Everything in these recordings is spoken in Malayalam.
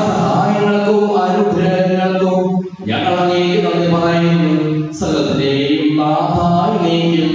സഹായങ്ങൾക്കും അനുഗ്രഹങ്ങൾക്കും ഞങ്ങൾ അങ്ങേക്ക് നന്ദി പറയുന്നു. സകലത്തിന്റെയും നാഥായിലേക്കും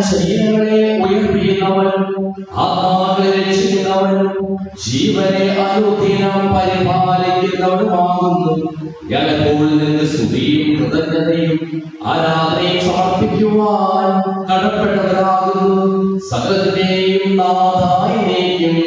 ശരീരങ്ങളെ ഉയർപ്പിക്കുന്നവനും ആത്മാക്കളെ രക്ഷിക്കുന്നവനും ജീവനെ അനുദിനം പരിപാലിക്കുന്നവനുമാകുന്നു. ഞങ്ങൾ നിന്ന് സ്തുതിയും കൃതജ്ഞതയും ആരാധനയും സമർപ്പിക്കുവാൻ കടപ്പെട്ടവരാകുന്നു. സകലത്തിന്റെയും നാഥായിലേക്കും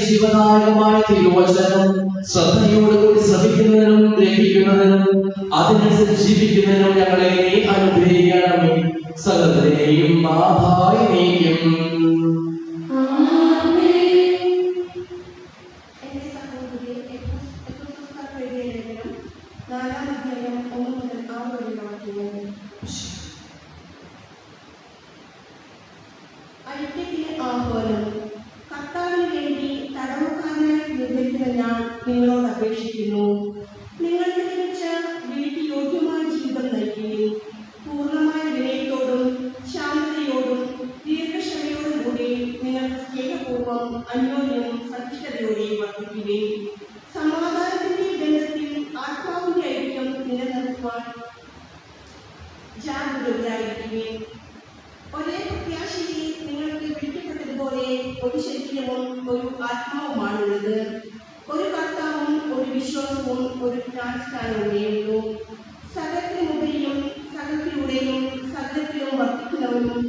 ശിവനായകമായ തിരുവചനം ശ്രദ്ധയോടുകൂടി ശ്രമിക്കുന്നതിനും ഗ്രഹിക്കുന്നതിനും അതിനനുസരിച്ച് ജീവിക്കുന്നതിനും ഞങ്ങളെ നീ അനുഗ്രഹിക്കണമേ. സകലത്തിനെയും നാഥായിലേക്കും നിങ്ങളോട് അപേക്ഷിക്കുന്നു. നിങ്ങൾ തിരിച്ച് വീട്ടിൽ യോഗ്യമായ ജീവിതം നയിക്കുകയും പൂർണ്ണമായ വിനയത്തോടും ശാന്തതയോടും ദീർഘക്ഷമയോടും കൂടി നിങ്ങൾക്ക് സ്നേഹപൂർവ്വം അന്യോന്യം സഹിഷ്ണുതയോടെയും വർദ്ധിക്കുകയും സമാധാനത്തിന്റെ ബന്ധത്തിൽ ആത്മാവിന്റെ ഐക്യം നിലനിർത്തുവാൻ ജാഗ്രതയായിരിക്കുകയും ഒരേ പ്രത്യാശയിൽ നിങ്ങൾക്ക് വിളിക്കപ്പെട്ടതുപോലെ ഒരു ശരീരവും ഒരു ആത്മാവുമാണുള്ളത്. ഒരു കർത്താവും ഒരു വിശ്വാസവും ഒരു ജ്ഞാനസ്ഥാനവുമേയുള്ളൂ. സകലത്തിനുപരിയും സകലത്തിലൂടെയും സകലത്തിലും വർദ്ധിക്കുന്നവനും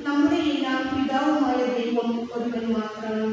നമ്മുടെ എല്ലാം പിതാവുമായ ദൈവം ഒരുവൻ മാത്രം.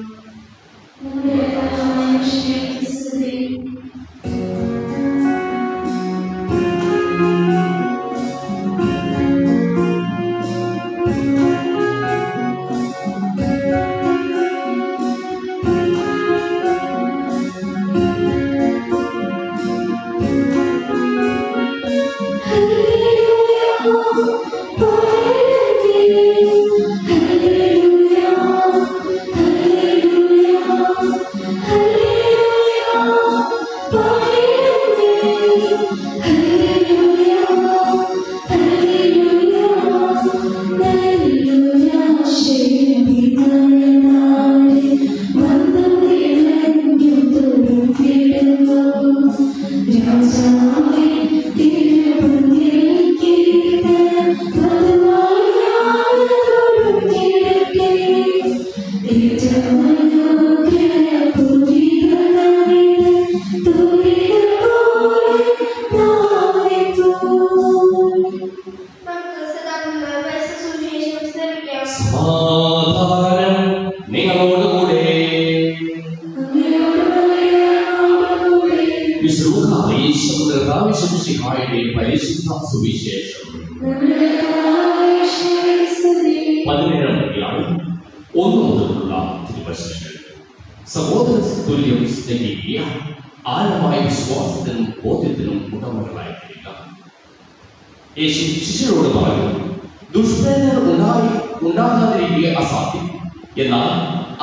സഹോദര തുല്യം സ്നേഹിക്കുക, ആഴമായ വിശ്വാസത്തിനും ബോധ്യത്തിനും ഉടമകളായിരിക്കുക. യേശു ശിഷ്യരോട് പറഞ്ഞു, ദുഷ്പ്രേരണ ഉണ്ടാകാതിരിക്കുക അസാധ്യം, എന്നാൽ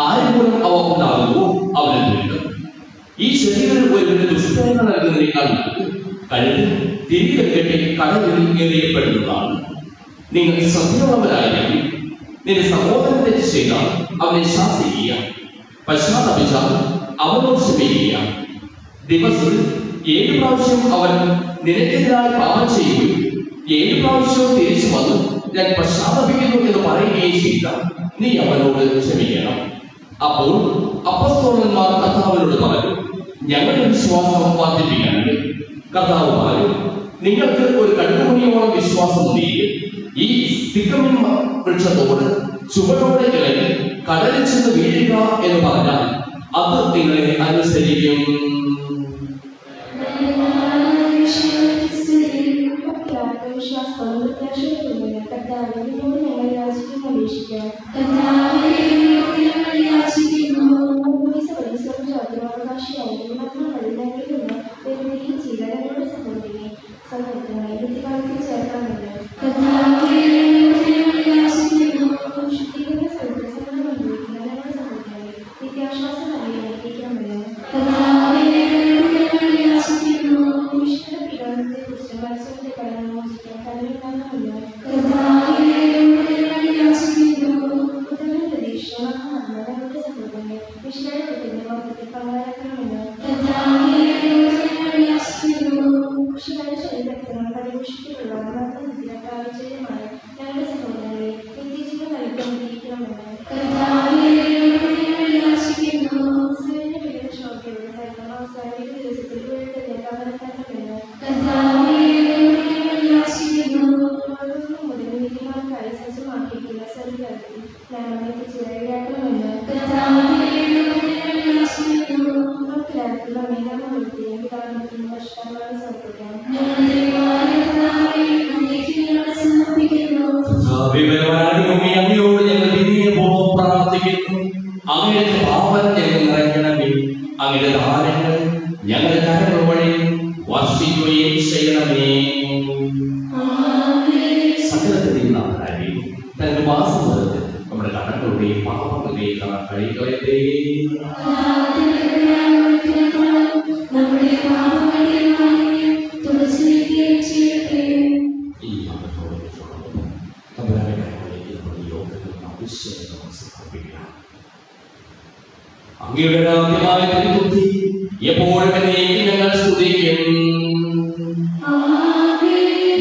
ആരെങ്കിലും അവ ഉണ്ടാകുമോ അവനെ ദുരിതം. ഈ ശരീരം ഒരുവിന് ദുഷ്പ്രേരണ നൽകുന്നതിനേക്കാൾ കഴുത്തിൽ തിരികെ കെട്ടി കടലിൽ എറിയപ്പെടുന്നതാണ്. നിങ്ങൾ ശ്രദ്ധയുള്ളവരായിരിക്കും. നിന്റെ സഹോദരൻ തെറ്റ് ചെയ്താൽ അവനെ ശാസിക്കുക, പശ്ചാത്തപിച്ചാൽ അവനോട് ക്ഷമിക്കുക. ദിവസത്തിൽ 7 പ്രാവശ്യം അവൻ നിനക്കെതിരായി പാപം ചെയ്യുകയും 7 പ്രാവശ്യവും തിരിച്ചു വന്ന് ഞാൻ പശ്ചാത്തപിക്കുന്നു എന്ന് പറയുകയും ചെയ്താൽ നീ അവനോട് ക്ഷമിക്കണം. അപ്പോൾ അപ്പോസ്തലന്മാർ കർത്താവിനോട് പറഞ്ഞു, ഞങ്ങളുടെ വിശ്വാസം വർദ്ധിപ്പിക്കാനായി. കർത്താവ് പറഞ്ഞു, നിങ്ങൾക്ക് ഒരു കടുകുമണിയോളം വിശ്വാസമുണ്ടെങ്കിൽ ഈ സിക്കമിൻ വൃക്ഷത്തോട് ചുവടോടെ കിളങ്ങി കടലിൽ ചെന്ന് വീഴുക എന്ന് പറഞ്ഞാൽ അത് നിങ്ങളെ അനുസരിക്കും. അങ്ങയുടെ പാപം ഞങ്ങൾ നിറയ്ക്കണമേ. അങ്ങയുടെ ദാനങ്ങൾ ഞങ്ങളുടെ കരങ്ങൾ വഴി വർഷിക്കുകയും ചെയ്യണമേ. സകലത്തിന്റെയും നാഥനായി തന്റെ മാസം മുതൽ നമ്മുടെ കടങ്ങളുടെയും പാപങ്ങളുടെയും കഴികളെ അങ്ങയുടെ രാജ്യമായ തിരുബുദ്ധി എപ്പോഴും ഞങ്ങൾ സ്തുതിക്കും.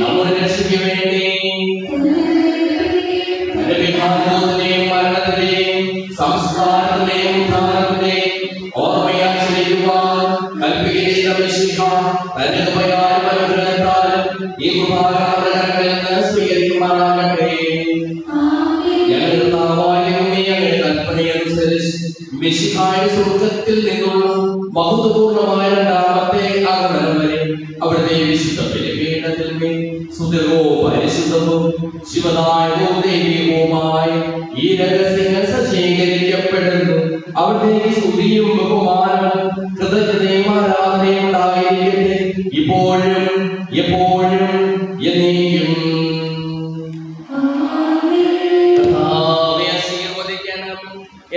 നമ്മുടെ രക്ഷയ്ക്ക് വേണ്ടി മരണത്തിന്റെയും സംസ്കാരത്തിന്റെയും ഉദ്ധാരണത്തിന്റെയും ഓർമ്മയാചരിക്കുവാൻ കൽപ്പിക്കുന്ന ഈ കുമാരങ്ങളിൽ നിന്ന് സ്വീകരിക്കുവാനാകട്ടെ. ഞങ്ങളുടെ ഞങ്ങളുടെ കൽപ്പനയനുസരിച്ച് മിശിഹായുടെ സ്വർഗ്ഗത്തിൽ നിന്നുള്ള മഹത്വപൂർണമായ രണ്ടാമത്തെ ആഗമനം വരെ അവിടുത്തെ വിശുദ്ധ ബലിപീഠത്തിൽ സുദീർഘവും പരിശുദ്ധവും ശിവദായകവും ദൈവികവുമായ ഈ രഹസ്യങ്ങൾ സജ്ജീകരിക്കപ്പെടുന്നു. അവിടുത്തെ സ്തുതിയും ബഹുമാനവും കൃതജ്ഞതയും ആരാധനയും ഉണ്ടായിരിക്കട്ടെ, ഇപ്പോഴും എപ്പോഴും എന്നേക്കും.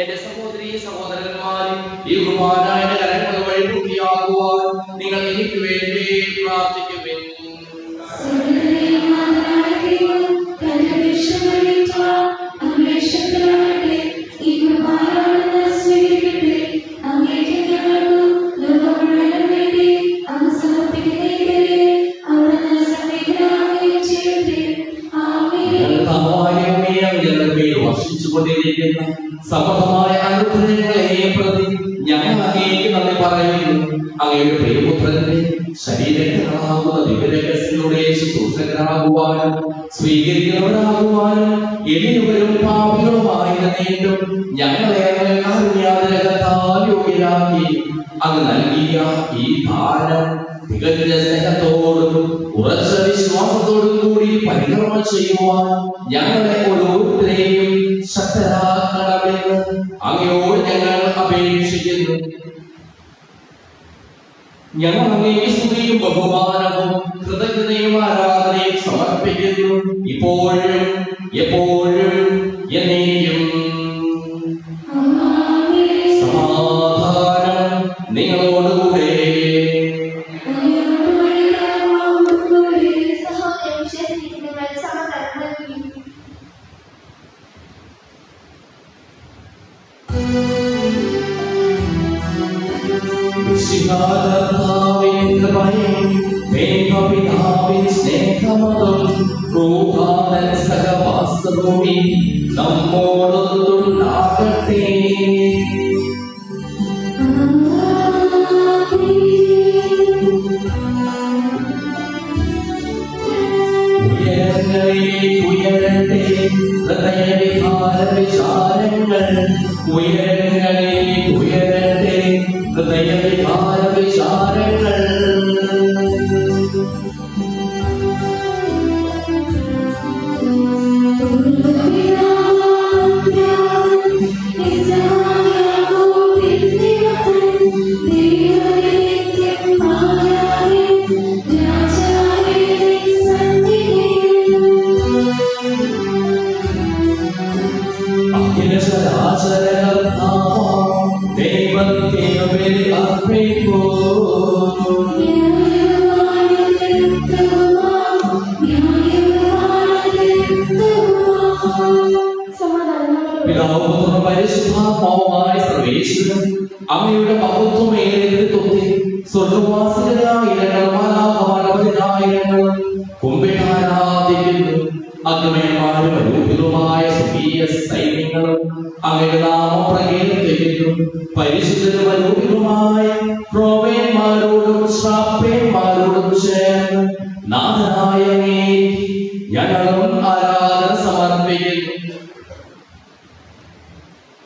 എന്റെ സഹോദരീ സഹോദരന്മാരും ഈ കുർബാനയുടെ കരങ്ങൾ വഴി പൂർത്തിയാകുവാൻ നിങ്ങൾ എനിക്ക് വേണ്ടി പ്രാർത്ഥിക്കുവിൻ. വർഷിച്ചുകൊണ്ടിരിക്കുന്ന സമൃദ്ധമായ അനുഗ്രഹങ്ങളെയും പ്രതി ഞങ്ങൾ അങ്ങേക്ക് നന്ദി പറയുന്നു. അങ്ങയുടെ പ്രിയപുത്രന്റെ ശരീരങ്ങളാകുന്ന ദിവ്യരഹസ്യങ്ങളുടെ ശുശ്രൂഷകരാകുവാനും സ്വീകരിക്കുന്നവരാകുവാനും എളിയവരും പാപികളുമായിരുന്നേലും ഞങ്ങളെ കാരുണ്യാതിരകത്താൽ യോഗ്യരാക്കി അങ്ങ് നൽകിയ ഈ ദാനം തികഞ്ഞ സ്നേഹത്തോടും ഉറച്ച വിശ്വാസത്തോടും കൂടി പരികർമ്മം ചെയ്യുവാൻ ഞങ്ങളെ ഓരോരുത്തരെയും ശക്തരാക്കണമെന്ന് അങ്ങയോട് ഞങ്ങൾ അപേക്ഷിക്കുന്നു. ഞങ്ങൾ അങ്ങേക്ക് സ്തുതിയും ബഹുമാനവും കൃതജ്ഞതയും ആരാധനയും സമർപ്പിക്കുന്നു, ഇപ്പോഴും എപ്പോഴും എന്നേക്കും. സമാധാനം നിങ്ങളോടുകൂടെ. വിശാലഭാവിന്റെ ഭയം ദൈവപിതാവിൻ സ്നേഹമതും ക്രൂധാനൻ സഹവാസഭൂമി നമ്മോടൊത്തുണ്ടാകട്ടെ. ഉയരട്ടെ ഹൃദയവിഹാര വിചാരങ്ങൾ, ഉയരട്ടെ ഹൃദയവിഹാര വിചാരങ്ങൾ. പരിശുദ്ധാത്മാവുമായ സർവേശ്വരൻ അങ്ങയുടെ മഹത്വമേറിയ തൊട്ടി സ്വർഗവാസികളായിരങ്ങളും മാലാഖമാരവതിനായിരങ്ങളും കുമ്പിടാരാധിക്കുന്നു. അഗ്നിമയന്മാരും അരൂപികളുമായ സ്വകീയ സൈന്യങ്ങളും അങ്ങയുടെ നാമം പ്രകീർത്തിക്കുന്നു. പരിശുദ്ധരും അരൂപികളുമായ ക്രോവേന്മാരോടും ശ്രാപ്പേന്മാരോടും ചേർന്ന് നാഥനായ ഞങ്ങളും ആരാധന സമർപ്പിക്കുന്നു.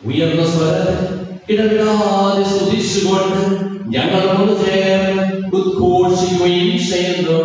ഉയർന്ന സ്വരത്തിൽ ഇടവിടാതെ സ്തുതിച്ചുകൊണ്ട് ഞങ്ങളോട് ചേർന്ന് ഉദ്ഘോഷിക്കുകയും ചെയ്യുന്നു.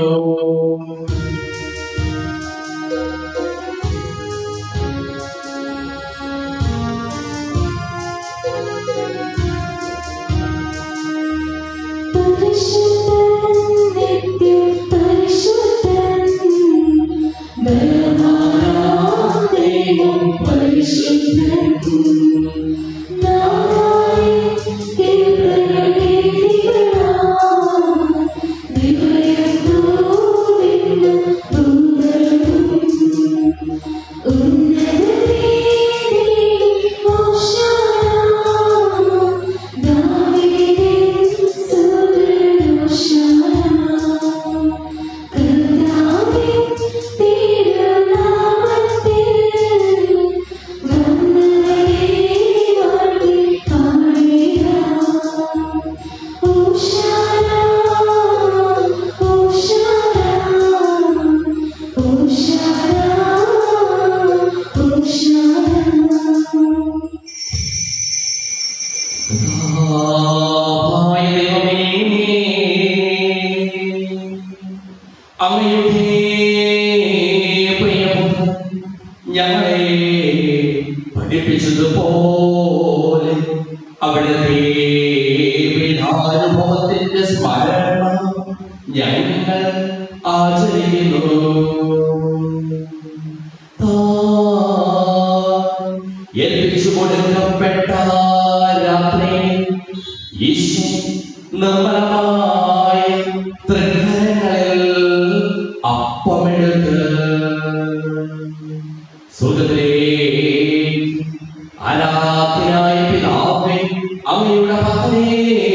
അങ്ങയുടെ പ്രിയപുത്രൻ ഞങ്ങളെ പഠിപ്പിച്ചതുപോലെ അവിടുത്തെ പീഠാനുഭവത്തിന്റെ സ്മരണ ഞങ്ങൾ ആചരിക്കുന്നു. ഏൽപ്പിച്ചു കൊടുക്കപ്പെട്ട രാത്രി ഈശോ നിർമ്മലമായ തൃക്കരങ്ങളിൽ അപ്പമെടുത്ത് സ്വർഗ്ഗത്തിലെ ആരാധനായ പിതാവേ അങ്ങയുടെ പത്നിയെ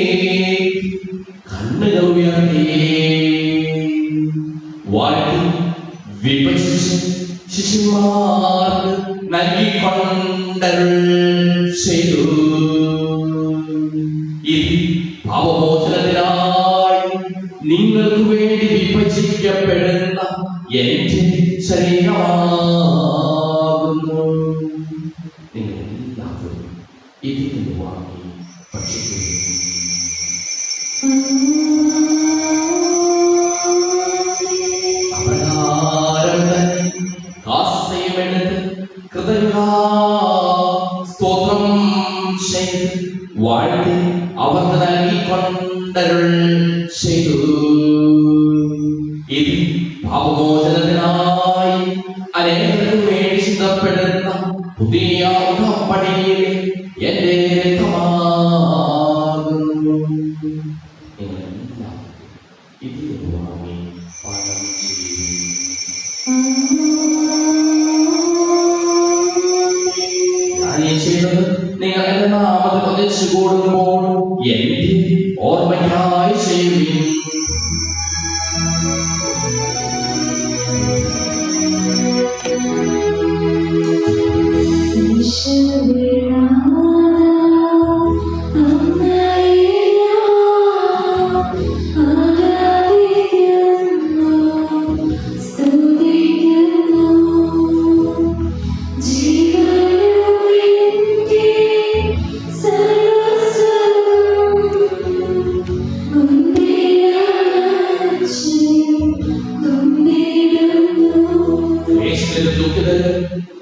കണ്ണുകൾ ഉയർത്തി വാഴ്ത്തി വിഭജിച്ച് ശിശുമാർക്ക് നൽകിക്കൊണ്ടരുൾ ചെയ്തു. ഇത് പാപമോചനത്തിനായി നിങ്ങൾക്ക് വേണ്ടി വിഭജിക്കപ്പെടുന്ന എന്റെ ശരീരമാകുന്നു. നിങ്ങൾ എല്ലാവരും ഇതിൽ നിന്ന് വാങ്ങി ഭക്ഷിക്കുന്നു. സ്തോത്രം ചെയ്ത് വാഴ്ത്തി അവർക്ക് നൽകിക്കൊണ്ടരുൾ ചെയ്തു. ഇത് പാപമോചനത്തിനായി അനേകർക്ക് വേണ്ടി ചിന്തപ്പെടുന്ന പുതിയ ഉടമ്പടിയിലെ എന്റെ രക്തമാകുന്നു. നിങ്ങളെല്ലാം ഇതിൽ വാങ്ങി പാനം ചെയ്യും. നിങ്ങൾ എന്റെ നാമത്തിൽ ഒന്നിച്ചു കൂടുമ്പോൾ എന്റെ ഓർമ്മയ്ക്കായി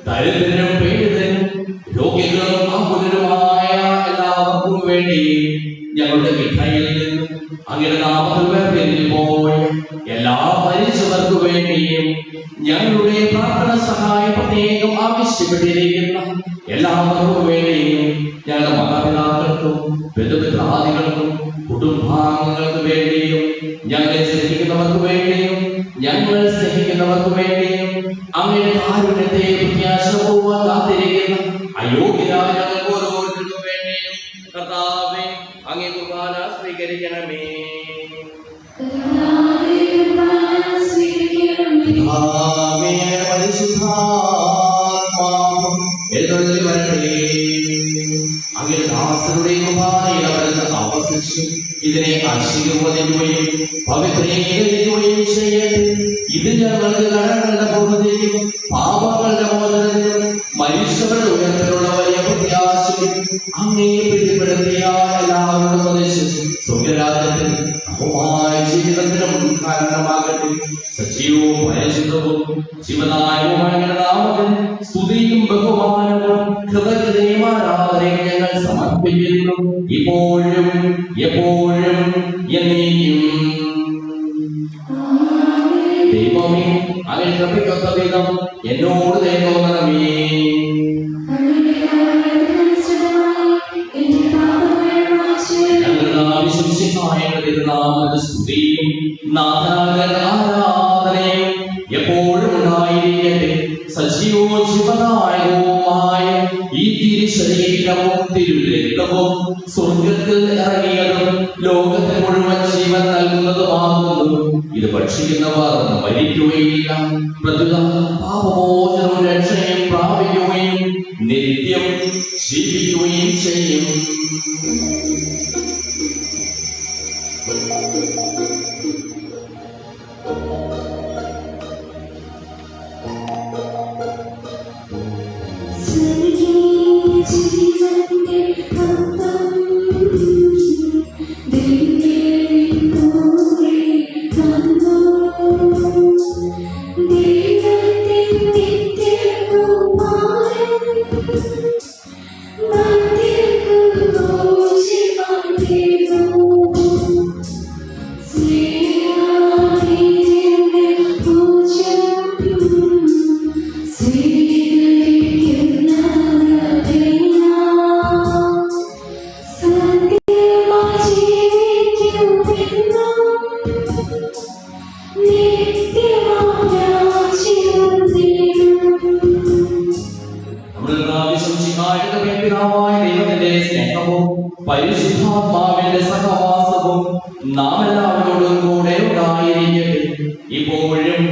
ദരിദ്രനും പീഡിതനും രോഗികളും ആകുലരുമായ എല്ലാവർക്കും വേണ്ടി ഞങ്ങളുടെ മിഠായിൽ നിന്നും അങ്ങനെ നാമത്തിൽ വേർപിരിഞ്ഞുപോയ എല്ലാ മരിച്ചവർക്ക് വേണ്ടിയും ഞങ്ങളുടെ പ്രാർത്ഥന സഹായം പ്രത്യേകം ആവശ്യപ്പെട്ടിരിക്കുന്ന എല്ലാവർക്കും വേണ്ടിയും ഞങ്ങളുടെ മാതാപിതാക്കൾക്കും ബന്ധുമിത്രാദികൾക്കും കുടുംബാംഗങ്ങൾക്ക് വേണ്ടിയും ഞങ്ങളെ സ്നേഹിക്കുന്നവർക്ക് വേണ്ടിയും ഞങ്ങൾ സ്നേഹിക്കുന്നവർക്ക് വേണ്ടിയും അങ്ങനെ കാരുണ്യത്തെ പ്രത്യാശപൂർവ്വം കാത്തിരിക്കുന്ന അയോഗ്യരായ ഞങ്ങൾക്ക് ഓരോരുത്തർക്കും വേണ്ടിയും കർത്താവേ അങ്ങേ കുർബാന സ്വീകരിക്കണമേ. എഴുന്നള്ളി വരട്ടെ. അങ്ങനെ ദാസരുടെ കുർബാനയിൽ അവിടുന്ന് ആവർത്തിച്ച് ഇതിനെ ആശീർവദിക്കുകയും പവിത്രീകരിക്കുകയും ചെയ്യട്ടെ. ഇത് ഞങ്ങൾക്ക് കടങ്ങളുടെ പൂർണ്ണതയും പാപങ്ങളുടെ മോചനത്തിനും മനുഷ്യരുടെ ഉയർത്തിലുള്ള വലിയ പ്രത്യാശയും അങ്ങേ പ്രീതിപ്പെടുത്തിയ എല്ലാവരോടും ഉപദേശിച്ച് സ്വർഗരാജ്യത്തിൽ അഹമായ ജീവിതത്തിനും കാരണമാകട്ടെ. സജീവവും പരിശുദ്ധവും ശിവനായകവുമായ നാമത്തിന് സ്തുതിയും ബഹുമാനവും കൃതജ്ഞതയും ആരാധനയും ഞങ്ങൾ സമർപ്പിക്കുന്നു ഇപ്പോഴും എപ്പോഴും എന്നേക്കും. ദൈവമേ അങ്ങ് കൃപയ്ക്കൊത്ത വിധം എന്നോട് ദയ തോന്നണമേ. സ്തുതിയും ആരാധനയും എപ്പോഴും ഉണ്ടായിരിക്കട്ടെ. സജീവവും ശിവനായകവുമായ ഈ തിരുശരീരവും തിരുരക്തവും സ്വർഗത്തിൽ ഇറങ്ങിയതും ലോകത്തിന് മുഴുവൻ ജീവൻ നൽകുന്നതുമാകുന്നു. ഇത് ഭക്ഷിക്കുന്നവർ മരിക്കുകയില്ല, പ്രത്യുത പാപമോചനവും രക്ഷയും പ്രാപിക്കുകയും നിത്യം ജീവിക്കുകയും ചെയ്യും. പരിശുദ്ധാത്മാവിന്റെ സഹവാസവും നാം എല്ലാവരോടും കൂടെ ഉണ്ടായിരിക്കട്ടെ ഇപ്പോഴും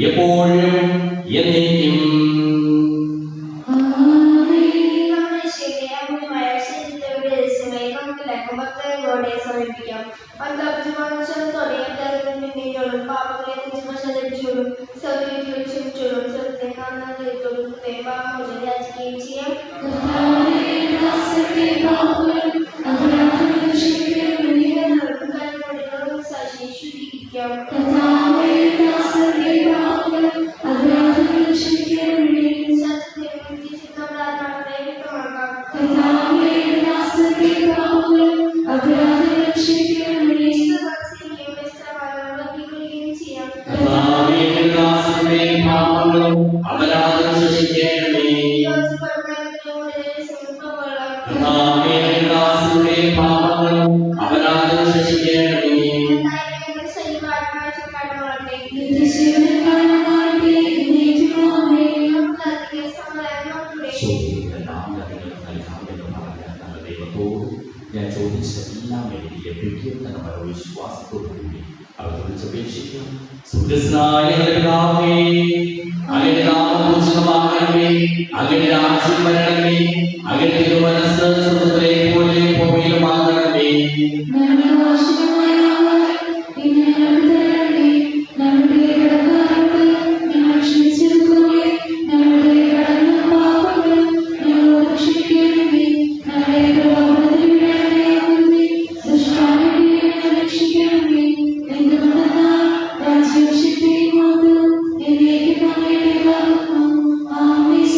എപ്പോഴും എന്നേക്കും. ഞാൻ ചോദിച്ച എല്ലാം എനിക്ക് ലഭിക്കുമെന്ന വിശ്വാസത്തോടുകൂടി അവർ വിളിച്ചപേക്ഷിക്കും. സുരസ്നായ പിതാവേ, അങ്ങയുടെ നാമം പൂജിതമാകണമേ. അങ്ങയുടെ രാജ്യം വരണമേ. അങ്ങയുടെ തിരുമനസ്സ് സ്വർഗ്ഗത്തിലെ പോലെ ഭൂമിയിലുമാകണമേ.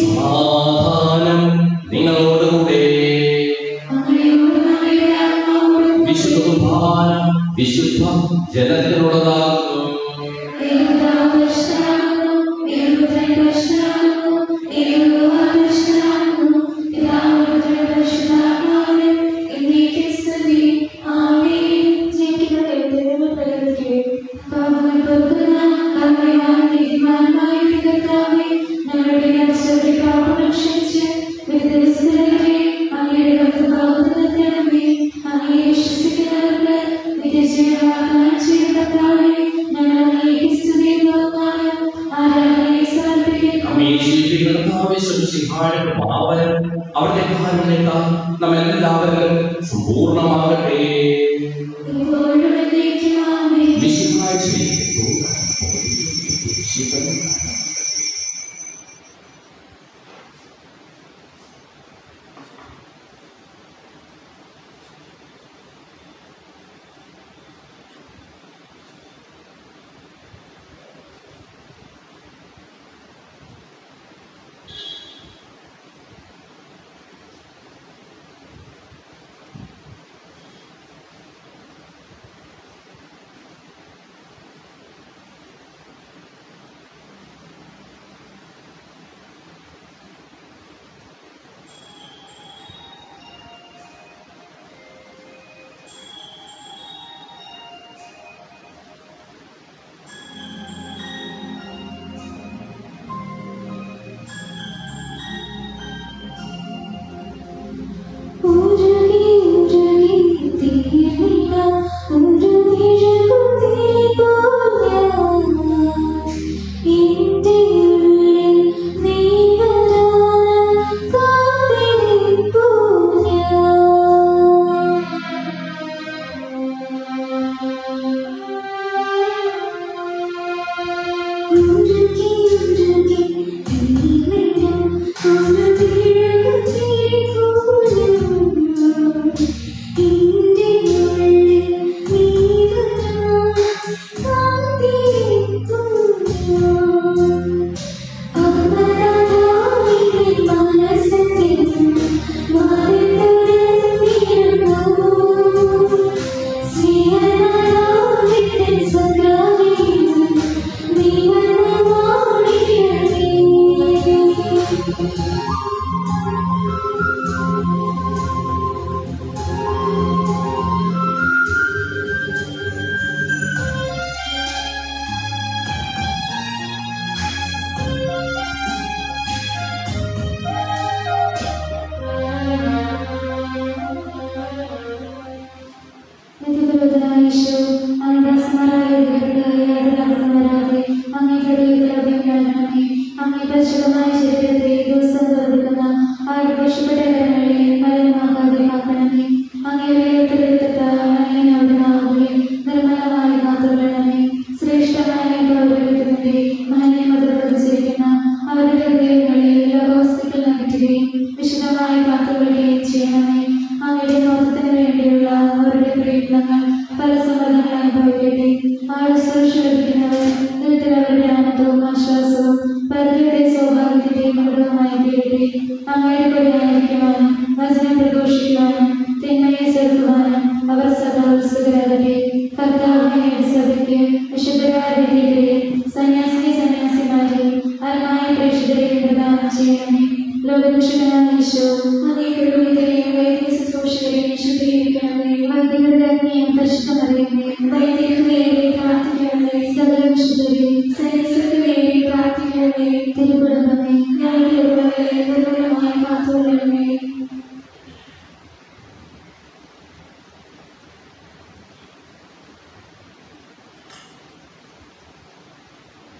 സമാധാനം നിങ്ങളോടുകൂടെ. വിശുദ്ധ കുർബാന വിശുദ്ധ ജലത്തിനുള്ളതാകുന്നു. അവരുടെ കാരുണ്യത്താൽ നമ്മെല്ലാവരിലും സമ്പൂർണ്ണമാകട്ടെ.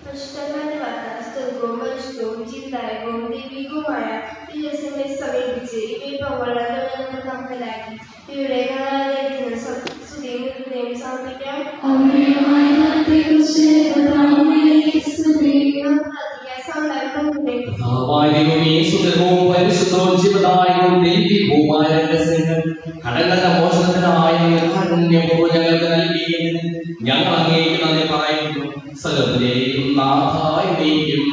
Przeczytamy Marka z tego കടങ്ങളുടെ മോചനത്തിനായി ഞങ്ങൾക്ക് നൽകി ഞങ്ങൾ അങ്ങേക്ക് നന്ദി പറയുന്നു. സകലത്തിലെയും നാഥായി നീക്കും.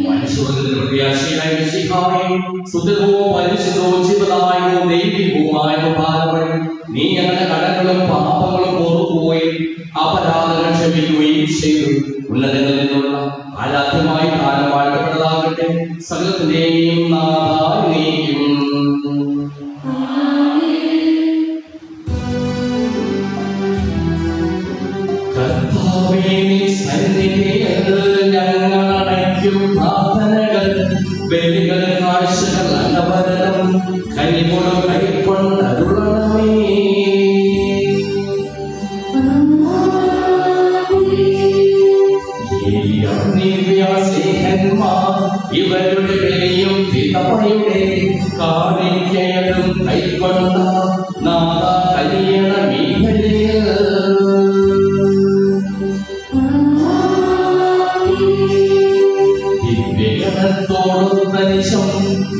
മനുഷ്യരുടെ പ്രത്യാശയായ മിശിഹായേ, സുതകവും പരിശുദ്ധവും ജീവദായകവും ദൈവികവുമായ ഭാരവഴി നീ ഞങ്ങളുടെ കടങ്ങളും പാപങ്ങളും ഓർക്കുകയും അപരാധങ്ങൾ ക്ഷമിക്കുകയും ചെയ്തു. ഉന്നതങ്ങളിൽ നിന്നുള്ള ആരാധ്യമായി കാലമാറ്റപ്പെട്ടതാകട്ടെ. സകലത്തിന്റെയും നാഥായി നീക്കും. കർത്താവേ, നിൻ സന്നിധിയിൽ ഞങ്ങൾ അടയ്ക്കും പ്രാർത്ഥനകൾ, ബലികൾ, കാഴ്ചകൾ, അന്നപരണം കനിവോട് കൈക്കൊണ്ടരുളണമേ. ഇവരുടെ ബലിയും പിതായുടെ കാണിക്കലും കൈക്കൊണ്ട നാഥ കല്യാണമീ ബലിയിൽ ദിവ്യഗണത്തോടൊന്നിശം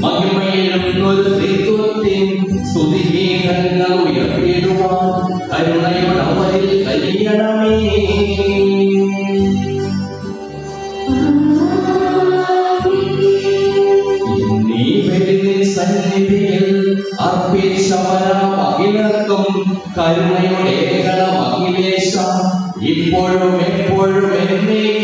മഹിമയിലും ഒരു ത്രിത്വത്തിൻ സ്തുതിഗീതങ്ങൾ ഉയർത്തിടുവാൻ കരുണയുടെ അവരിൽ കഴിയണമേ. സന്നിധിയിൽ അർപ്പിച്ചവരാമഖിലർക്കും കരുണയുടെ അഖിലേശ ഇപ്പോഴും എപ്പോഴും എന്നേക്കും